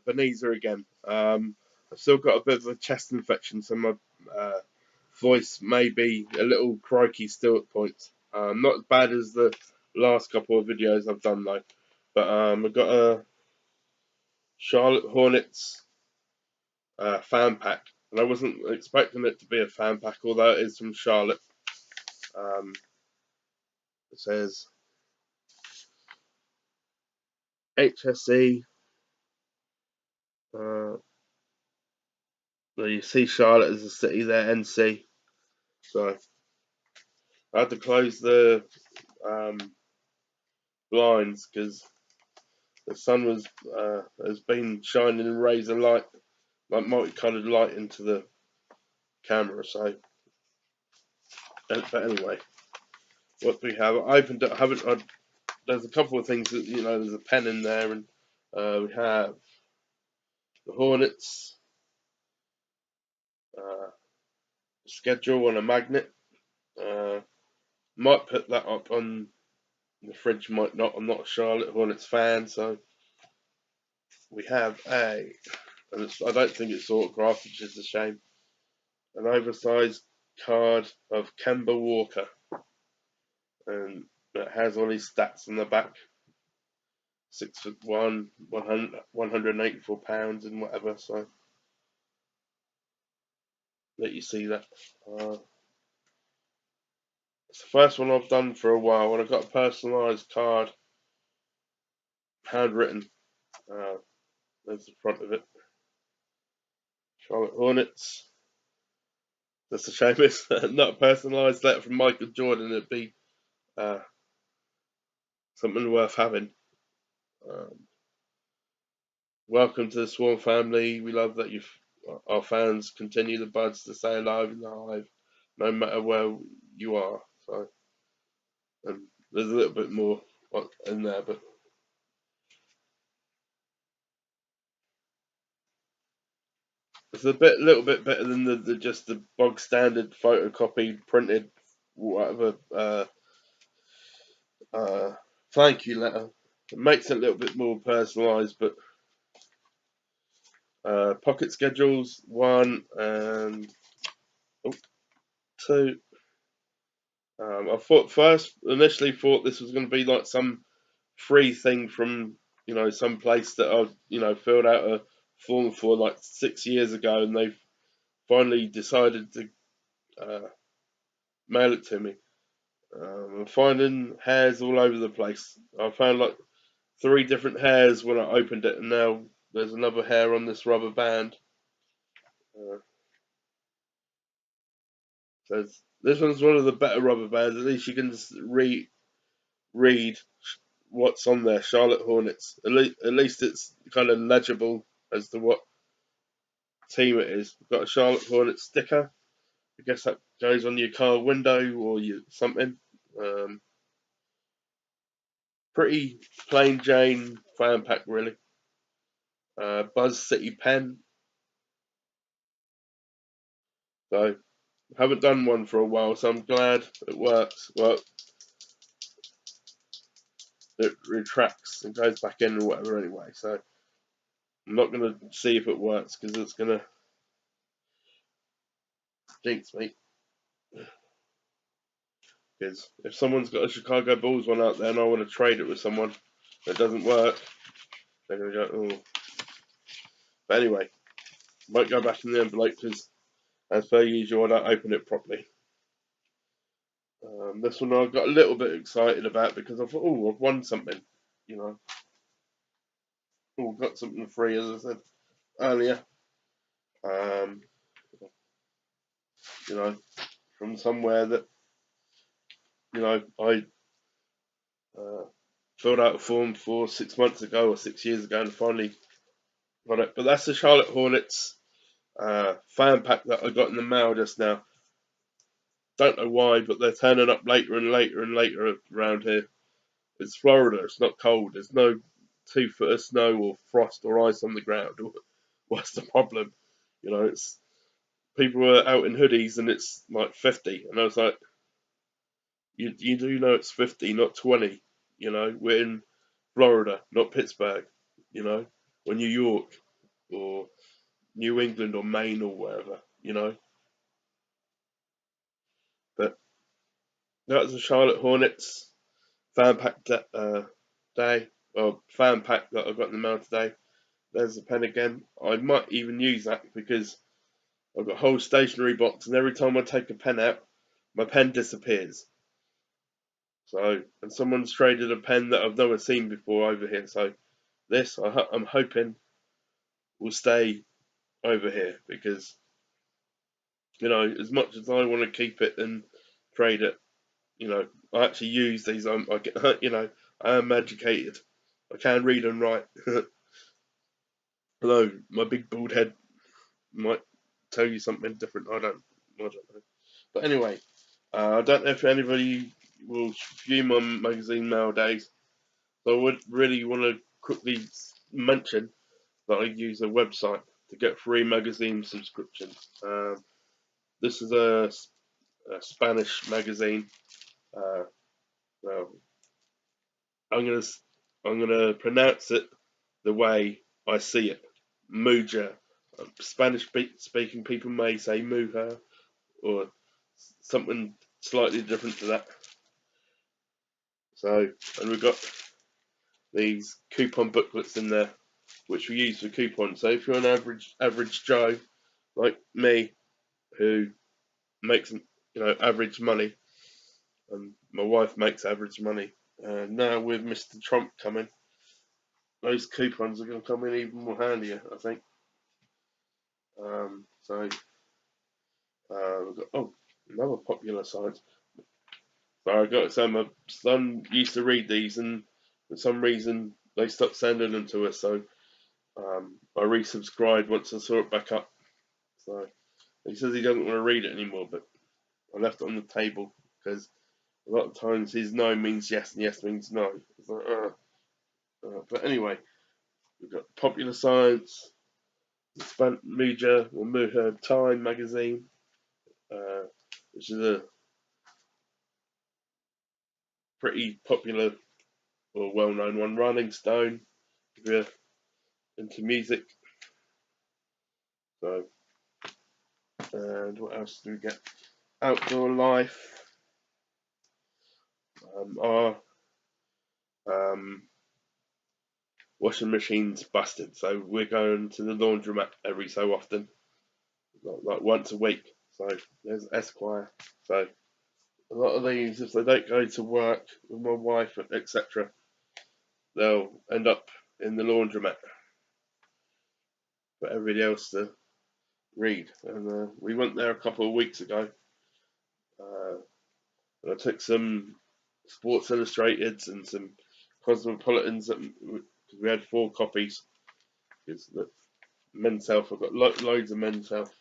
Beneza again. I've still got a bit of a chest infection, so my voice may be a little croaky still at points. Not as bad as the last couple of videos I've done though. But I've got a Charlotte Hornets fan pack, and I wasn't expecting it to be a fan pack, although it is from Charlotte. It says HSE. You see Charlotte as a city there, NC. So I had to close the um, blinds because the sun has been shining rays of light, like multicolored light, into the camera. So, but anyway, what do we have? I opened it. I haven't. There's a couple of things that There's a pen in there, and we have the Hornets schedule on a magnet. Might put that up on the fridge. Might not. I'm not a Charlotte Hornets fan, so we have and I don't think it's autographed, which is a shame, an oversized card of Kemba Walker, and it has all his stats on the back. 6'1", 184 pounds and whatever, so let you see that. It's the first one I've done for a while, and I've got a personalised card, handwritten. There's the front of it. Charlotte Hornets. That's a shame it's not a personalised letter from Michael Jordan. It'd be something worth having. Welcome to the Swarm family. We love that our fans continue the buds to stay alive in the hive, no matter where you are. So, and there's a little bit more in there, but it's little bit better than the just the bog standard photocopied, printed, whatever. Thank you letter. It makes it a little bit more personalised, but pocket schedules 1 and 2. I initially thought this was going to be like some free thing from some place that I filled out a form for like 6 years ago, and they've finally decided to mail it to me. I'm finding hairs all over the place. I found like 3 different hairs when I opened it, and now there's another hair on this rubber band. So this one's one of the better rubber bands. At least you can just read what's on there. Charlotte Hornets. At least it's kind of legible as to what team it is. We've got a Charlotte Hornets sticker. I guess that goes on your car window or something. Pretty plain Jane fan pack, really. Buzz City pen. So haven't done one for a while, so I'm glad it works. Well, it retracts and goes back in or whatever anyway. So I'm not going to see if it works because it's going to jinx me. Because if someone's got a Chicago Bulls one out there and I want to trade it with someone that doesn't work, they're going to go, oh. But anyway, might go back in the envelope because, as per usual, I don't open it properly. This one I got a little bit excited about because I thought, oh, I've won something, Oh, got something free, as I said earlier. From somewhere that, I filled out a form for 6 months ago or 6 years ago and finally got it. But that's the Charlotte Hornets fan pack that I got in the mail just now. Don't know why, but they're turning up later and later and later around here. It's Florida. It's not cold. There's no 2 foot of snow or frost or ice on the ground. What's the problem? It's people are out in hoodies and it's like 50, and I was like, you do know it's 50, not 20. We're in Florida, not Pittsburgh. or New York or New England or Maine or wherever, you know. But that was the Charlotte Hornets fan pack day. Well, fan pack that I got in the mail today. There's the pen again. I might even use that because I've got a whole stationery box, and every time I take a pen out, my pen disappears. So, and someone's traded a pen that I've never seen before over here. So, this I'm hoping will stay over here because, you know, as much as I want to keep it and trade it, you know, I actually use these. I get, you know, I am educated. I can read and write. Although my big bald head might tell you something different. I don't know. But anyway, I don't know if anybody will view my magazine nowadays. So I would really want to quickly mention that I use a website to get free magazine subscriptions. This is a Spanish magazine. Well, I'm gonna pronounce it the way I see it. Muja. Spanish speaking people may say mujer or something slightly different to that. So, and we've got these coupon booklets in there, which we use for coupons. So if you're an average Joe like me, who makes average money, and my wife makes average money, now with Mr. Trump coming, those coupons are going to come in even more handier, I think. So we've got another popular site. So I got to say, my son used to read these, and for some reason they stopped sending them to us. So I resubscribed once I saw it back up. So he says he doesn't want to read it anymore, but I left it on the table because a lot of times his no means yes and yes means no. It's like, but anyway, we've got Popular Science, Mujer Time magazine, which is a pretty popular or well-known one. Rolling Stone, if you're into music. So, and what else do we get? Outdoor Life. Our washing machine's busted, so we're going to the laundromat every so often, like once a week. So there's Esquire. So a lot of these, if they don't go to work with my wife, etc., they'll end up in the laundromat for everybody else to read. And we went there a couple of weeks ago. And I took some Sports Illustrateds and some Cosmopolitans because we had 4 copies. Because the Men's Health, I've got loads of Men's Health,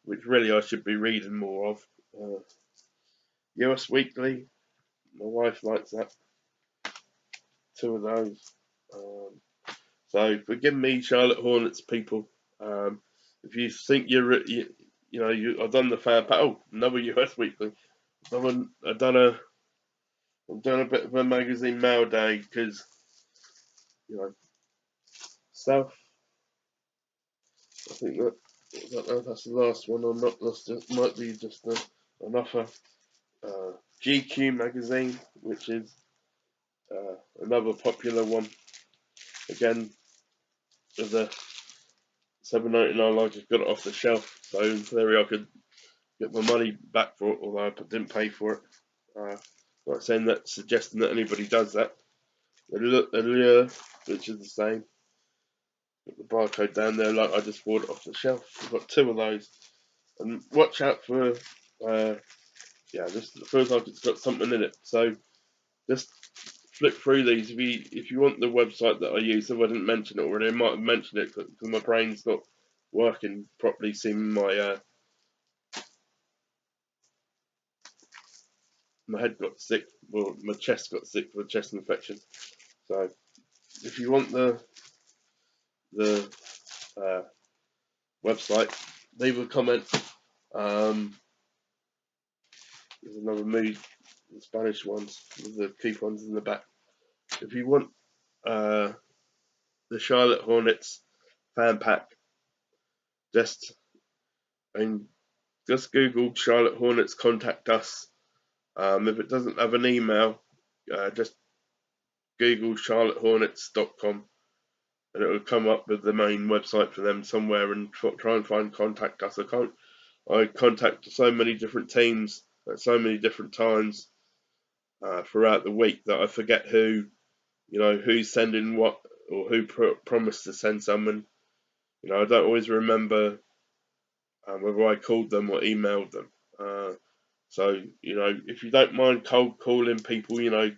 which really I should be reading more of. US Weekly, my wife likes that. 2 of those. So forgive me, Charlotte Hornets people. If you think I've done the fan pack. Oh, another US Weekly. I've done a bit of a magazine mail day because South. I think that's the last one. I'm not. It might be just an offer. GQ magazine, which is another popular one. Again, with the $7.99, I just got it off the shelf, so in theory I could get my money back for it, although I didn't pay for it. Not saying that, suggesting that anybody does that. Allure, which is the same. Got the barcode down there, like I just bought it off the shelf. I've got 2 of those, and watch out for. This feels like it's got something in it. So just flick through these if you want the website that I use. If I didn't mention it already, I might have mentioned it because my brain's not working properly. Seeing my head got sick, or my chest got sick with a chest infection. So if you want the website, leave a comment. There's another mood, the Spanish ones with the coupons in the back. If you want the the Charlotte Hornets fan pack. Just and just Google Charlotte Hornets contact us. If it doesn't have an email, just Google charlottehornets.com and it will come up with the main website for them somewhere, and try and find contact us. I contact so many different teams at so many different times throughout the week that I forget who's sending what, or who promised to send someone. I don't always remember whether I called them or emailed them. So if you don't mind cold calling people, get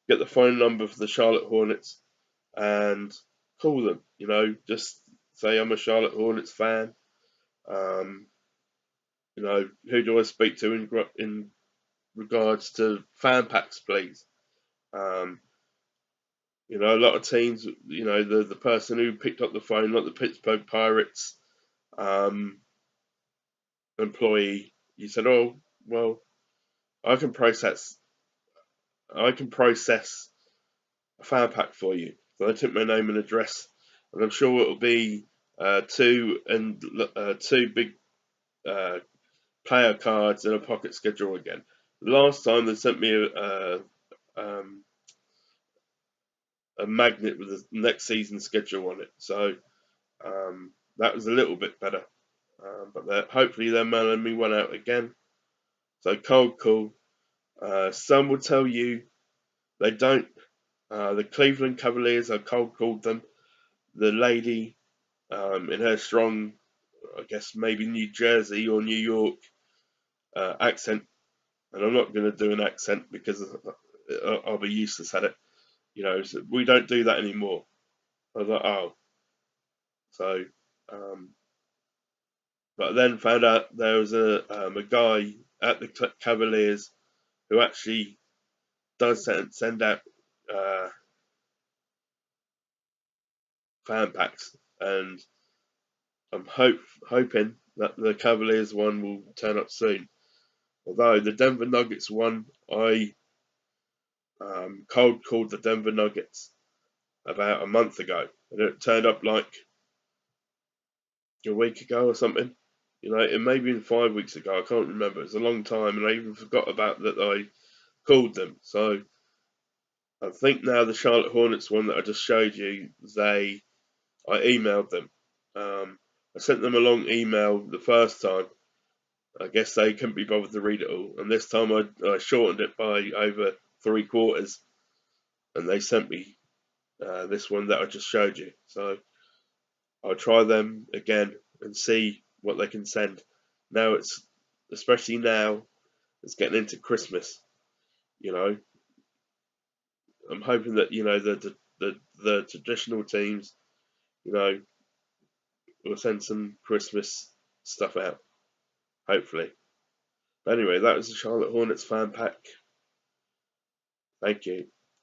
the phone number for the Charlotte Hornets and call them. Just say I'm a Charlotte Hornets fan. Who do I speak to in regards to fan packs, please? A lot of teams, the person who picked up the phone, like the Pittsburgh Pirates employee, you said, "Oh, well, I can process a fan pack for you." So I took my name and address, and I'm sure it'll be two big player cards and a pocket schedule again. Last time they sent me a magnet with the next season schedule on it, so that was a little bit better. But hopefully they're mailing me one out again. So cold call. Some will tell you they don't. The Cleveland Cavaliers, I cold called them. The lady in her strong, I guess maybe New Jersey or New York accent, and I'm not going to do an accent because I'll be useless at it. So we don't do that anymore. I was like, oh. So, but then found out there was a guy at the Cavaliers who actually does send out fan packs, and I'm hoping that the Cavaliers one will turn up soon. Although the Denver Nuggets one, I cold called the Denver Nuggets about a month ago, and it turned up like a week ago or something. It may have been 5 weeks ago. I can't remember. It's a long time, and I even forgot about that I called them. So I think now the Charlotte Hornets one that I just showed you, I emailed them. I sent them a long email the first time. I guess they couldn't be bothered to read it all, and this time I shortened it by over 3/4, and they sent me this one that I just showed you. So I'll try them again and see what they can send. Now especially now, it's getting into Christmas. I'm hoping that the traditional teams, will send some Christmas stuff out. Hopefully. But anyway, that was the Charlotte Hornets fan pack. Thank you.